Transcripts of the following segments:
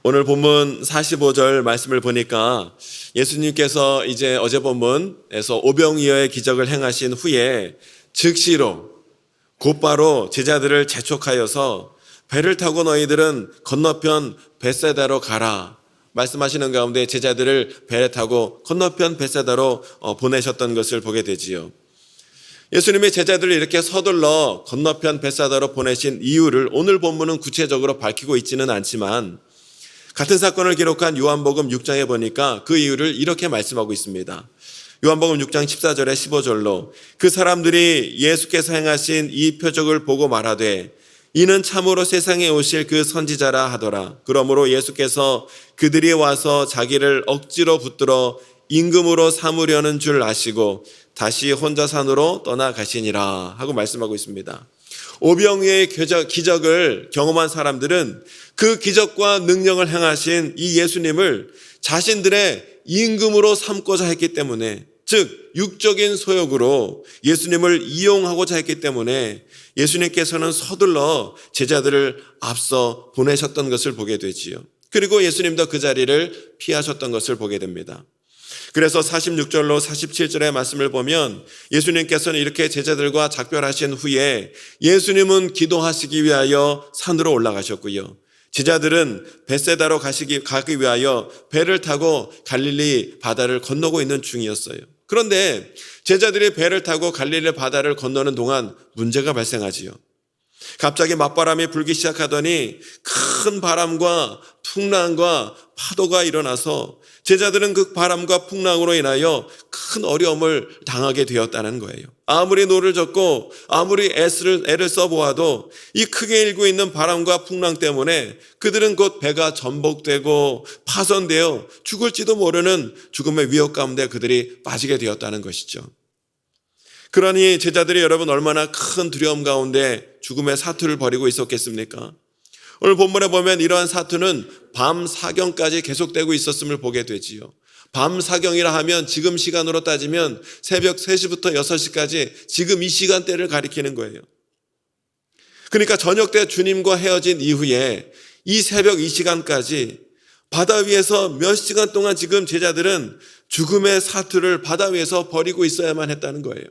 오늘 본문 45절 말씀을 보니까 예수님께서 이제 어제 본문에서 오병이어의 기적을 행하신 후에 즉시로 곧바로 제자들을 재촉하여서 배를 타고 너희들은 건너편 벳세다로 가라 말씀하시는 가운데 제자들을 배를 타고 건너편 벳세다로 보내셨던 것을 보게 되지요. 예수님이 제자들을 이렇게 서둘러 건너편 벳세다로 보내신 이유를 오늘 본문은 구체적으로 밝히고 있지는 않지만 같은 사건을 기록한 요한복음 6장에 보니까 그 이유를 이렇게 말씀하고 있습니다. 요한복음 6장 14절에 15절로 그 사람들이 예수께서 행하신 이 표적을 보고 말하되 이는 참으로 세상에 오실 그 선지자라 하더라. 그러므로 예수께서 그들이 와서 자기를 억지로 붙들어 임금으로 삼으려는 줄 아시고 다시 혼자 산으로 떠나가시니라 하고 말씀하고 있습니다. 오병이어의 기적을 경험한 사람들은 그 기적과 능력을 행하신 이 예수님을 자신들의 임금으로 삼고자 했기 때문에, 즉 육적인 소욕으로 예수님을 이용하고자 했기 때문에 예수님께서는 서둘러 제자들을 앞서 보내셨던 것을 보게 되지요. 그리고 예수님도 그 자리를 피하셨던 것을 보게 됩니다. 그래서 46절로 47절의 말씀을 보면 예수님께서는 이렇게 제자들과 작별하신 후에 예수님은 기도하시기 위하여 산으로 올라가셨고요. 제자들은 벳세다로 가기 위하여 배를 타고 갈릴리 바다를 건너고 있는 중이었어요. 그런데 제자들이 배를 타고 갈릴리 바다를 건너는 동안 문제가 발생하지요. 갑자기 맞바람이 불기 시작하더니 큰 바람과 풍랑과 파도가 일어나서 제자들은 그 바람과 풍랑으로 인하여 큰 어려움을 당하게 되었다는 거예요. 아무리 노를 젓고 아무리 애를 써보아도 이 크게 일고 있는 바람과 풍랑 때문에 그들은 곧 배가 전복되고 파손되어 죽을지도 모르는 죽음의 위협 가운데 그들이 빠지게 되었다는 것이죠. 그러니 제자들이 여러분 얼마나 큰 두려움 가운데 죽음의 사투를 벌이고 있었겠습니까? 오늘 본문에 보면 이러한 사투는 밤 사경까지 계속되고 있었음을 보게 되지요. 밤 사경이라 하면 지금 시간으로 따지면 새벽 3시부터 6시까지 지금 이 시간대를 가리키는 거예요. 그러니까 저녁 때 주님과 헤어진 이후에 이 새벽 이 시간까지 바다 위에서 몇 시간 동안 지금 제자들은 죽음의 사투를 바다 위에서 벌이고 있어야만 했다는 거예요.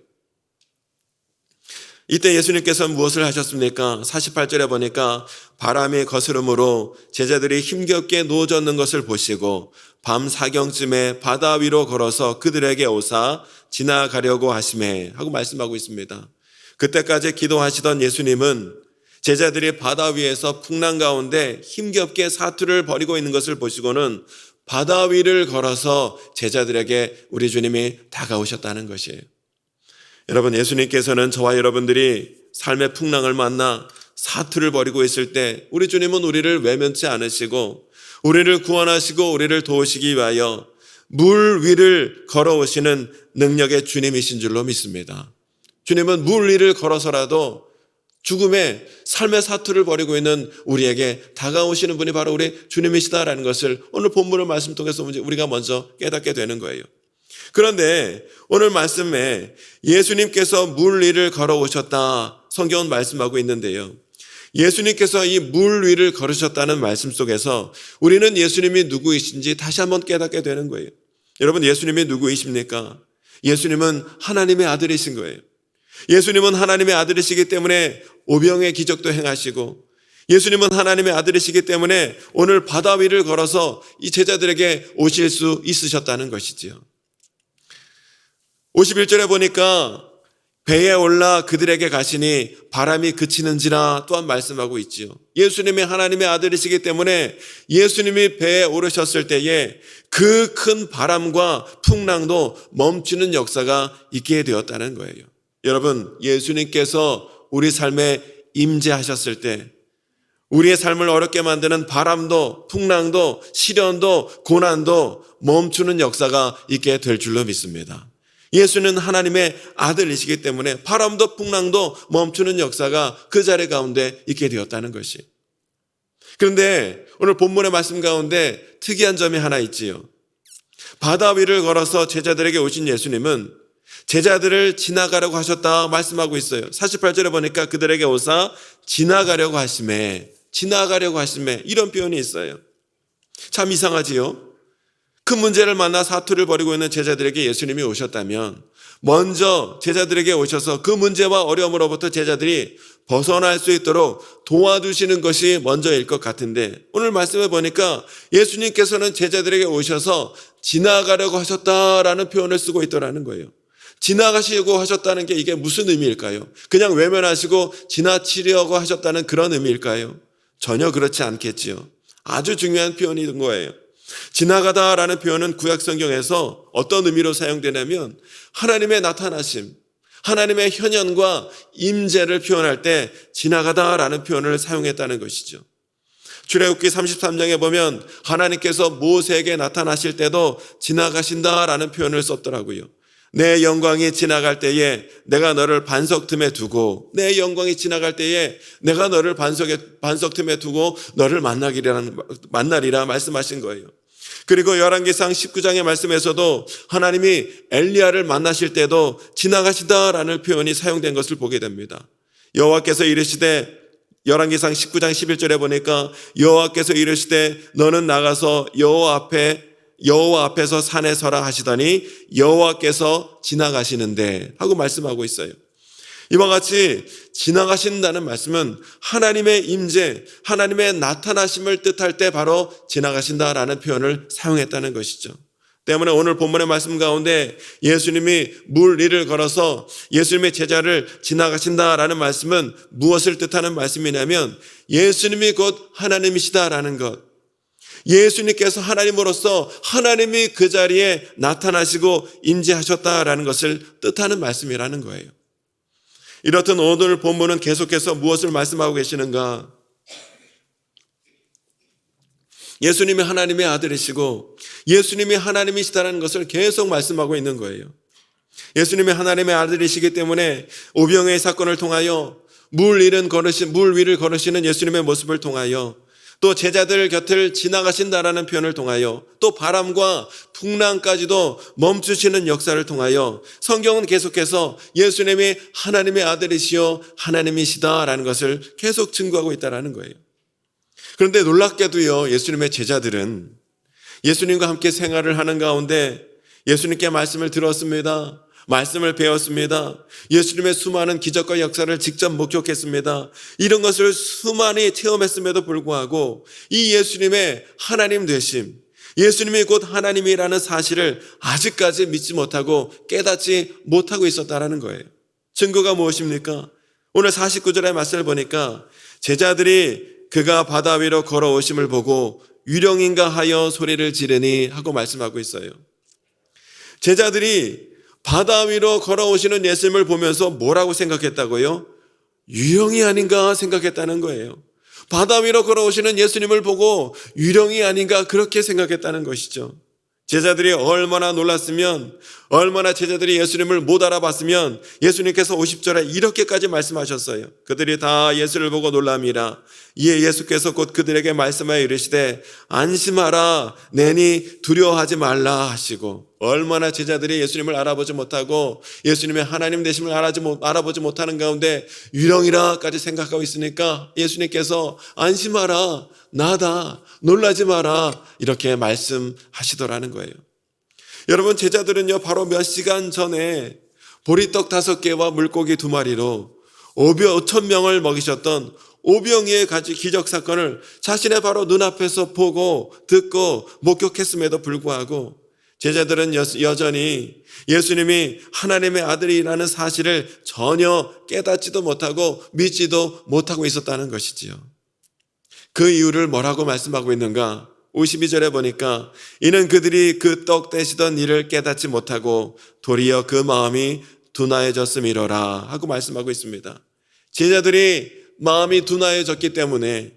이때 예수님께서 무엇을 하셨습니까? 48절에 보니까 바람이 거스름으로 제자들이 힘겹게 누워졌는 것을 보시고 밤 사경쯤에 바다 위로 걸어서 그들에게 오사 지나가려고 하시매 하고 말씀하고 있습니다. 그때까지 기도하시던 예수님은 제자들이 바다 위에서 풍랑 가운데 힘겹게 사투를 벌이고 있는 것을 보시고는 바다 위를 걸어서 제자들에게 우리 주님이 다가오셨다는 것이에요. 여러분, 예수님께서는 저와 여러분들이 삶의 풍랑을 만나 사투를 벌이고 있을 때 우리 주님은 우리를 외면치 않으시고 우리를 구원하시고 우리를 도우시기 위하여 물 위를 걸어오시는 능력의 주님이신 줄로 믿습니다. 주님은 물 위를 걸어서라도 죽음의 삶의 사투를 벌이고 있는 우리에게 다가오시는 분이 바로 우리 주님이시다라는 것을 오늘 본문의 말씀 통해서 우리가 먼저 깨닫게 되는 거예요. 그런데 오늘 말씀에 예수님께서 물 위를 걸어오셨다 성경은 말씀하고 있는데요. 예수님께서 이 물 위를 걸으셨다는 말씀 속에서 우리는 예수님이 누구이신지 다시 한번 깨닫게 되는 거예요. 여러분, 예수님이 누구이십니까? 예수님은 하나님의 아들이신 거예요. 예수님은 하나님의 아들이시기 때문에 오병의 기적도 행하시고 예수님은 하나님의 아들이시기 때문에 오늘 바다 위를 걸어서 이 제자들에게 오실 수 있으셨다는 것이지요. 51절에 보니까 배에 올라 그들에게 가시니 바람이 그치는지라 또한 말씀하고 있지요. 예수님이 하나님의 아들이시기 때문에 예수님이 배에 오르셨을 때에 그 큰 바람과 풍랑도 멈추는 역사가 있게 되었다는 거예요. 여러분, 예수님께서 우리 삶에 임재하셨을 때 우리의 삶을 어렵게 만드는 바람도 풍랑도 시련도 고난도 멈추는 역사가 있게 될 줄로 믿습니다. 예수는 하나님의 아들이시기 때문에 바람도 풍랑도 멈추는 역사가 그 자리 가운데 있게 되었다는 것이. 그런데 오늘 본문의 말씀 가운데 특이한 점이 하나 있지요. 바다 위를 걸어서 제자들에게 오신 예수님은 제자들을 지나가려고 하셨다 말씀하고 있어요. 48절에 보니까 그들에게 오사 지나가려고 하시매 이런 표현이 있어요. 참 이상하지요? 큰 문제를 만나 사투를 벌이고 있는 제자들에게 예수님이 오셨다면 먼저 제자들에게 오셔서 그 문제와 어려움으로부터 제자들이 벗어날 수 있도록 도와주시는 것이 먼저일 것 같은데, 오늘 말씀해 보니까 예수님께서는 제자들에게 오셔서 지나가려고 하셨다라는 표현을 쓰고 있더라는 거예요. 지나가시려고 하셨다는 게 이게 무슨 의미일까요? 그냥 외면하시고 지나치려고 하셨다는 그런 의미일까요? 전혀 그렇지 않겠지요. 아주 중요한 표현인 거예요. 지나가다라는 표현은 구약 성경에서 어떤 의미로 사용되냐면 하나님의 나타나심, 하나님의 현현과 임재를 표현할 때 지나가다라는 표현을 사용했다는 것이죠. 출애굽기 33장에 보면 하나님께서 모세에게 나타나실 때도 지나가신다라는 표현을 썼더라고요. 내 영광이 지나갈 때에 내가 너를 반석 틈에 두고, 내 영광이 지나갈 때에 내가 너를 반석 틈에 두고 너를 만나리라 말씀하신 거예요. 그리고 열왕기상 19장의 말씀에서도 하나님이 엘리야를 만나실 때도 지나가시다라는 표현이 사용된 것을 보게 됩니다. 여호와께서 이르시되, 열왕기상 19장 11절에 보니까 여호와께서 이르시되 너는 나가서 여호와 앞에서 산에 서라 하시더니 여호와께서 지나가시는데 하고 말씀하고 있어요. 이와 같이 지나가신다는 말씀은 하나님의 임재, 하나님의 나타나심을 뜻할 때 바로 지나가신다라는 표현을 사용했다는 것이죠. 때문에 오늘 본문의 말씀 가운데 예수님이 물 위를 걸어서 예수님의 제자를 지나가신다라는 말씀은 무엇을 뜻하는 말씀이냐면 예수님이 곧 하나님이시다라는 것, 예수님께서 하나님으로서 하나님이 그 자리에 나타나시고 임재하셨다라는 것을 뜻하는 말씀이라는 거예요. 이렇듯 오늘 본문은 계속해서 무엇을 말씀하고 계시는가? 예수님이 하나님의 아들이시고 예수님이 하나님이시다는 것을 계속 말씀하고 있는 거예요. 예수님이 하나님의 아들이시기 때문에 오병이의 사건을 통하여 물 위를 걸으시는 예수님의 모습을 통하여, 또 제자들 곁을 지나가신다라는 표현을 통하여, 또 바람과 풍랑까지도 멈추시는 역사를 통하여 성경은 계속해서 예수님이 하나님의 아들이시요 하나님이시다라는 것을 계속 증거하고 있다는 거예요. 그런데 놀랍게도요, 예수님의 제자들은 예수님과 함께 생활을 하는 가운데 예수님께 말씀을 들었습니다. 말씀을 배웠습니다. 예수님의 수많은 기적과 역사를 직접 목격했습니다. 이런 것을 수많이 체험했음에도 불구하고 이 예수님의 하나님 되심, 예수님이 곧 하나님이라는 사실을 아직까지 믿지 못하고 깨닫지 못하고 있었다는 거예요. 증거가 무엇입니까? 오늘 49절의 말씀을 보니까 제자들이 그가 바다 위로 걸어오심을 보고 유령인가 하여 소리를 지르니 하고 말씀하고 있어요. 제자들이 바다 위로 걸어오시는 예수님을 보면서 뭐라고 생각했다고요? 유령이 아닌가 생각했다는 거예요. 바다 위로 걸어오시는 예수님을 보고 유령이 아닌가 그렇게 생각했다는 것이죠. 제자들이 얼마나 놀랐으면, 얼마나 제자들이 예수님을 못 알아봤으면 예수님께서 50절에 이렇게까지 말씀하셨어요. 그들이 다 예수를 보고 놀람이라. 이에 예수께서 곧 그들에게 말씀하여 이르시되 안심하라, 내니 두려워하지 말라 하시고, 얼마나 제자들이 예수님을 알아보지 못하고 예수님의 하나님 되심을 알아보지 못하는 가운데 유령이라까지 생각하고 있으니까 예수님께서 안심하라, 나다, 놀라지 마라 이렇게 말씀하시더라는 거예요. 여러분, 제자들은요 바로 몇 시간 전에 보리떡 5개와 물고기 2마리로 5,000명을 먹이셨던 오병이의 기적 사건을 자신의 바로 눈앞에서 보고 듣고 목격했음에도 불구하고 제자들은 여전히 예수님이 하나님의 아들이라는 사실을 전혀 깨닫지도 못하고 믿지도 못하고 있었다는 것이지요. 그 이유를 뭐라고 말씀하고 있는가? 52절에 보니까 이는 그들이 그 떡 떼시던 일을 깨닫지 못하고 도리어 그 마음이 둔하여졌음이로라 하고 말씀하고 있습니다. 제자들이 마음이 둔하여졌기 때문에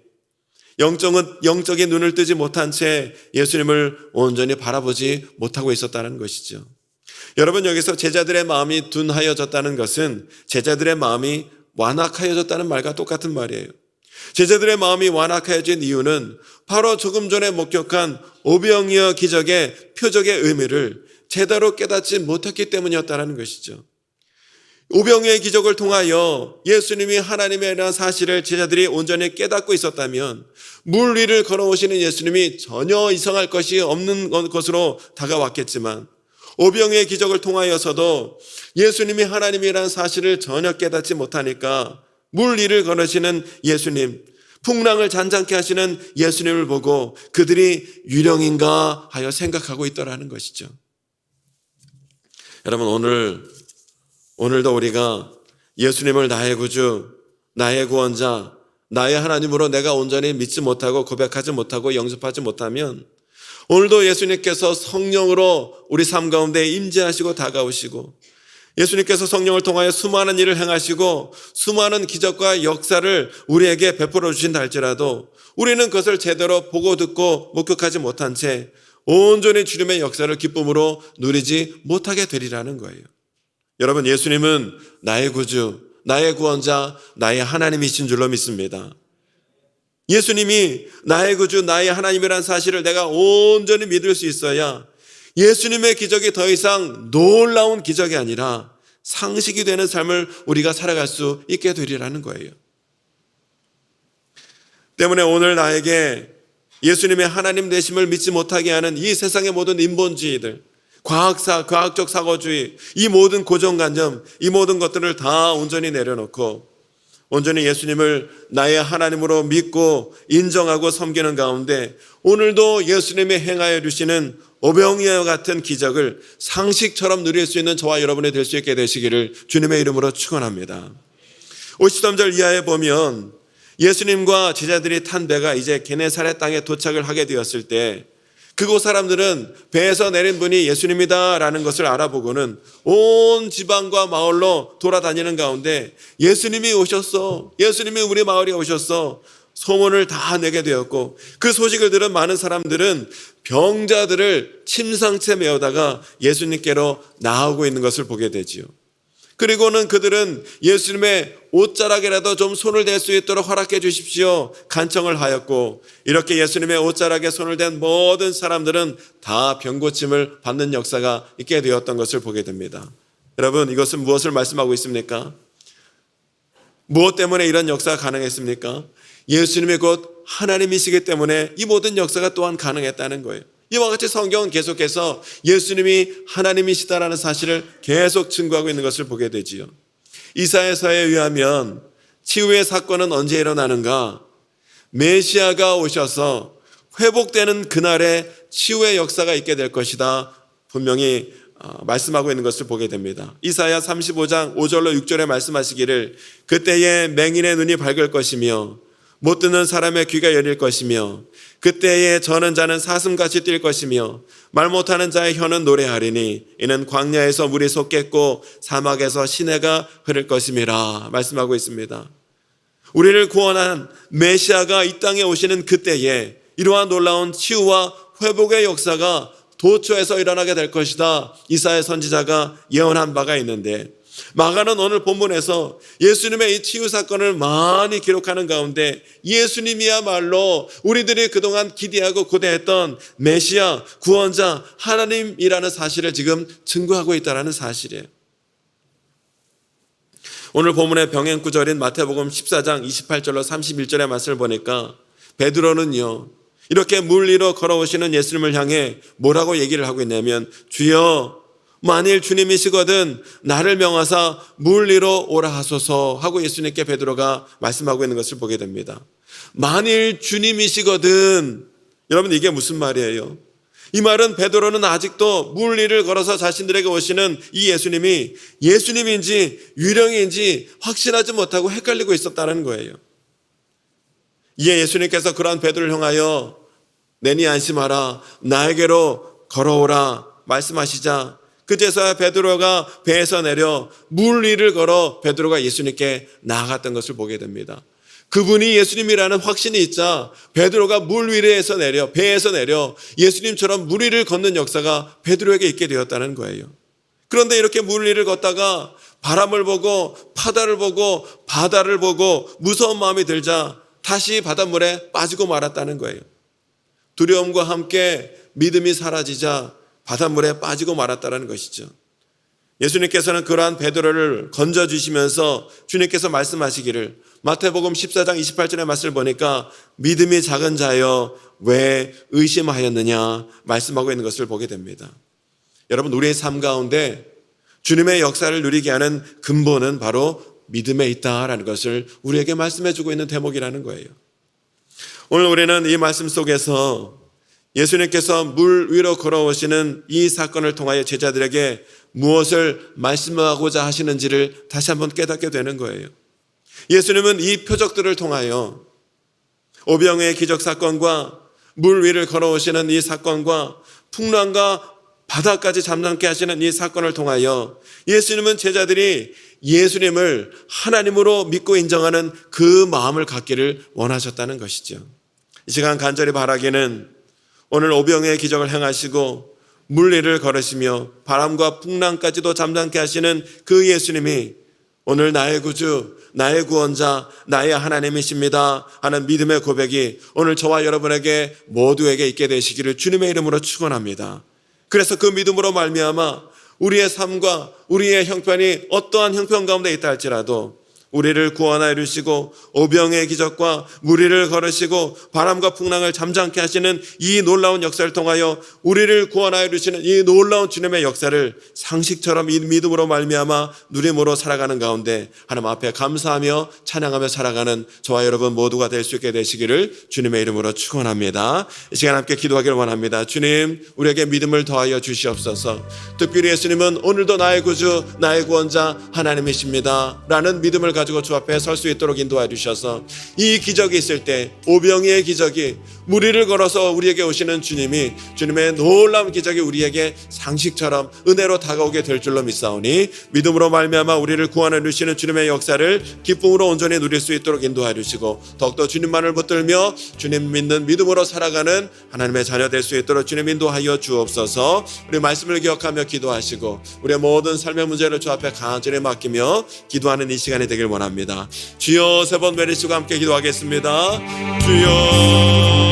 영적인 눈을 뜨지 못한 채 예수님을 온전히 바라보지 못하고 있었다는 것이죠. 여러분, 여기서 제자들의 마음이 둔하여졌다는 것은 제자들의 마음이 완악하여졌다는 말과 똑같은 말이에요. 제자들의 마음이 완악해진 이유는 바로 조금 전에 목격한 오병이어 기적의 표적의 의미를 제대로 깨닫지 못했기 때문이었다는 것이죠. 오병이어의 기적을 통하여 예수님이 하나님이라는 사실을 제자들이 온전히 깨닫고 있었다면 물 위를 걸어오시는 예수님이 전혀 이상할 것이 없는 것으로 다가왔겠지만, 오병이어의 기적을 통하여서도 예수님이 하나님이라는 사실을 전혀 깨닫지 못하니까 물 위를 걸으시는 예수님, 풍랑을 잔잔케 하시는 예수님을 보고 그들이 유령인가 하여 생각하고 있더라는 것이죠. 여러분, 오늘도 우리가 예수님을 나의 구주, 나의 구원자, 나의 하나님으로 내가 온전히 믿지 못하고 고백하지 못하고 영접하지 못하면, 오늘도 예수님께서 성령으로 우리 삶 가운데 임재하시고 다가오시고, 예수님께서 성령을 통하여 수많은 일을 행하시고 수많은 기적과 역사를 우리에게 베풀어 주신다 할지라도 우리는 그것을 제대로 보고 듣고 목격하지 못한 채 온전히 주님의 역사를 기쁨으로 누리지 못하게 되리라는 거예요. 여러분, 예수님은 나의 구주, 나의 구원자, 나의 하나님이신 줄로 믿습니다. 예수님이 나의 구주, 나의 하나님이라는 사실을 내가 온전히 믿을 수 있어야 예수님의 기적이 더 이상 놀라운 기적이 아니라 상식이 되는 삶을 우리가 살아갈 수 있게 되리라는 거예요. 때문에 오늘 나에게 예수님의 하나님 되심을 믿지 못하게 하는 이 세상의 모든 인본주의들, 과학적 사고주의, 이 모든 고정관념, 이 모든 것들을 다 온전히 내려놓고 온전히 예수님을 나의 하나님으로 믿고 인정하고 섬기는 가운데 오늘도 예수님이 행하여 주시는 오병이어와 같은 기적을 상식처럼 누릴 수 있는 저와 여러분이 될 수 있게 되시기를 주님의 이름으로 축원합니다. 53절 이하에 보면 예수님과 제자들이 탄 배가 이제 게네사렛 땅에 도착을 하게 되었을 때 그곳 사람들은 배에서 내린 분이 예수님이다라는 것을 알아보고는 온 지방과 마을로 돌아다니는 가운데 예수님이 오셨어, 예수님이 우리 마을에 오셨어 소문을 다 내게 되었고, 그 소식을 들은 많은 사람들은 병자들을 침상째 메어다가 예수님께로 나오고 있는 것을 보게 되지요. 그리고는 그들은 예수님의 옷자락이라도 좀 손을 댈 수 있도록 허락해 주십시오 간청을 하였고, 이렇게 예수님의 옷자락에 손을 댄 모든 사람들은 다 병고침을 받는 역사가 있게 되었던 것을 보게 됩니다. 여러분, 이것은 무엇을 말씀하고 있습니까? 무엇 때문에 이런 역사가 가능했습니까? 예수님이 곧 하나님이시기 때문에 이 모든 역사가 또한 가능했다는 거예요. 이와 같이 성경은 계속해서 예수님이 하나님이시다라는 사실을 계속 증거하고 있는 것을 보게 되지요. 이사야서에 의하면 치유의 사건은 언제 일어나는가? 메시아가 오셔서 회복되는 그날에 치유의 역사가 있게 될 것이다 분명히 말씀하고 있는 것을 보게 됩니다. 이사야 35장 5절로 6절에 말씀하시기를 그때에 맹인의 눈이 밝을 것이며 못 듣는 사람의 귀가 열릴 것이며 그때에 저는 자는 사슴같이 뛸 것이며 말 못하는 자의 혀는 노래하리니 이는 광야에서 물이 솟겠고 사막에서 시내가 흐를 것임이라 말씀하고 있습니다. 우리를 구원한 메시아가 이 땅에 오시는 그때에 이러한 놀라운 치유와 회복의 역사가 도처에서 일어나게 될 것이다 이사야 선지자가 예언한 바가 있는데, 마가는 오늘 본문에서 예수님의 이 치유 사건을 많이 기록하는 가운데 예수님이야말로 우리들이 그동안 기대하고 고대했던 메시아, 구원자, 하나님이라는 사실을 지금 증거하고 있다는 사실이에요. 오늘 본문의 병행 구절인 마태복음 14장 28절로 31절의 말씀을 보니까 베드로는요 이렇게 물 위로 걸어오시는 예수님을 향해 뭐라고 얘기를 하고 있냐면, 주여 만일 주님이시거든 나를 명하사 물 위로 오라 하소서 하고 예수님께 베드로가 말씀하고 있는 것을 보게 됩니다. 만일 주님이시거든, 여러분 이게 무슨 말이에요? 이 말은 베드로는 아직도 물 위를 걸어서 자신들에게 오시는 이 예수님이 예수님인지 유령인지 확신하지 못하고 헷갈리고 있었다는 거예요. 이에 예수님께서 그러한 베드로를 향하여 내니 안심하라 나에게로 걸어오라 말씀하시자 그제서야 베드로가 배에서 내려 물 위를 걸어 베드로가 예수님께 나아갔던 것을 보게 됩니다. 그분이 예수님이라는 확신이 있자 베드로가 물 위에서 내려 배에서 내려 예수님처럼 물 위를 걷는 역사가 베드로에게 있게 되었다는 거예요. 그런데 이렇게 물 위를 걷다가 바람을 보고 바다를 보고 무서운 마음이 들자 다시 바닷물에 빠지고 말았다는 거예요. 두려움과 함께 믿음이 사라지자 바닷물에 빠지고 말았다는 것이죠. 예수님께서는 그러한 베드로를 건져주시면서 주님께서 말씀하시기를, 마태복음 14장 28절의 말씀을 보니까 믿음이 작은 자여 왜 의심하였느냐 말씀하고 있는 것을 보게 됩니다. 여러분, 우리의 삶 가운데 주님의 역사를 누리게 하는 근본은 바로 믿음에 있다라는 것을 우리에게 말씀해 주고 있는 대목이라는 거예요. 오늘 우리는 이 말씀 속에서 예수님께서 물 위로 걸어오시는 이 사건을 통하여 제자들에게 무엇을 말씀하고자 하시는지를 다시 한번 깨닫게 되는 거예요. 예수님은 이 표적들을 통하여 오병이의 기적 사건과 물 위를 걸어오시는 이 사건과 풍랑과 바다까지 잠잠케 하시는 이 사건을 통하여 예수님은 제자들이 예수님을 하나님으로 믿고 인정하는 그 마음을 갖기를 원하셨다는 것이죠. 이 시간 간절히 바라기는 오늘 오병이의 기적을 행하시고 물 위를 걸으시며 바람과 풍랑까지도 잠잠케 하시는 그 예수님이 오늘 나의 구주, 나의 구원자, 나의 하나님이십니다 하는 믿음의 고백이 오늘 저와 여러분에게 모두에게 있게 되시기를 주님의 이름으로 축원합니다. 그래서 그 믿음으로 말미암아 우리의 삶과 우리의 형편이 어떠한 형편 가운데 있다 할지라도 우리를 구원하여 주시고 오병의 기적과 물 위를 걸으시고 바람과 풍랑을 잠잠케 하시는 이 놀라운 역사를 통하여 우리를 구원하여 주시는 이 놀라운 주님의 역사를 상식처럼 이 믿음으로 말미암아 누림으로 살아가는 가운데 하나님 앞에 감사하며 찬양하며 살아가는 저와 여러분 모두가 될 수 있게 되시기를 주님의 이름으로 축원합니다. 이 시간 함께 기도하기를 원합니다. 주님, 우리에게 믿음을 더하여 주시옵소서. 특별히 예수님은 오늘도 나의 구주, 나의 구원자 하나님이십니다 라는 믿음을 가지고 주 앞에 설 수 있도록 인도해 주셔서 이 기적이 있을 때, 오병이의 기적이 물 위를 걸어서 우리에게 오시는 주님이, 주님의 놀라운 기적이 우리에게 상식처럼 은혜로 다가오게 될 줄로 믿사오니 믿음으로 말미암아 우리를 구원해 주시는 주님의 역사를 기쁨으로 온전히 누릴 수 있도록 인도해 주시고 더욱더 주님만을 붙들며 주님 믿는 믿음으로 살아가는 하나님의 자녀 될 수 있도록 주님 인도하여 주옵소서. 우리 말씀을 기억하며 기도하시고 우리의 모든 삶의 문제를 주 앞에 간절히 맡기며 기도하는 이 시간이 되길 원합니다. 주여, 세 번 외치고 함께 기도하겠습니다. 주여.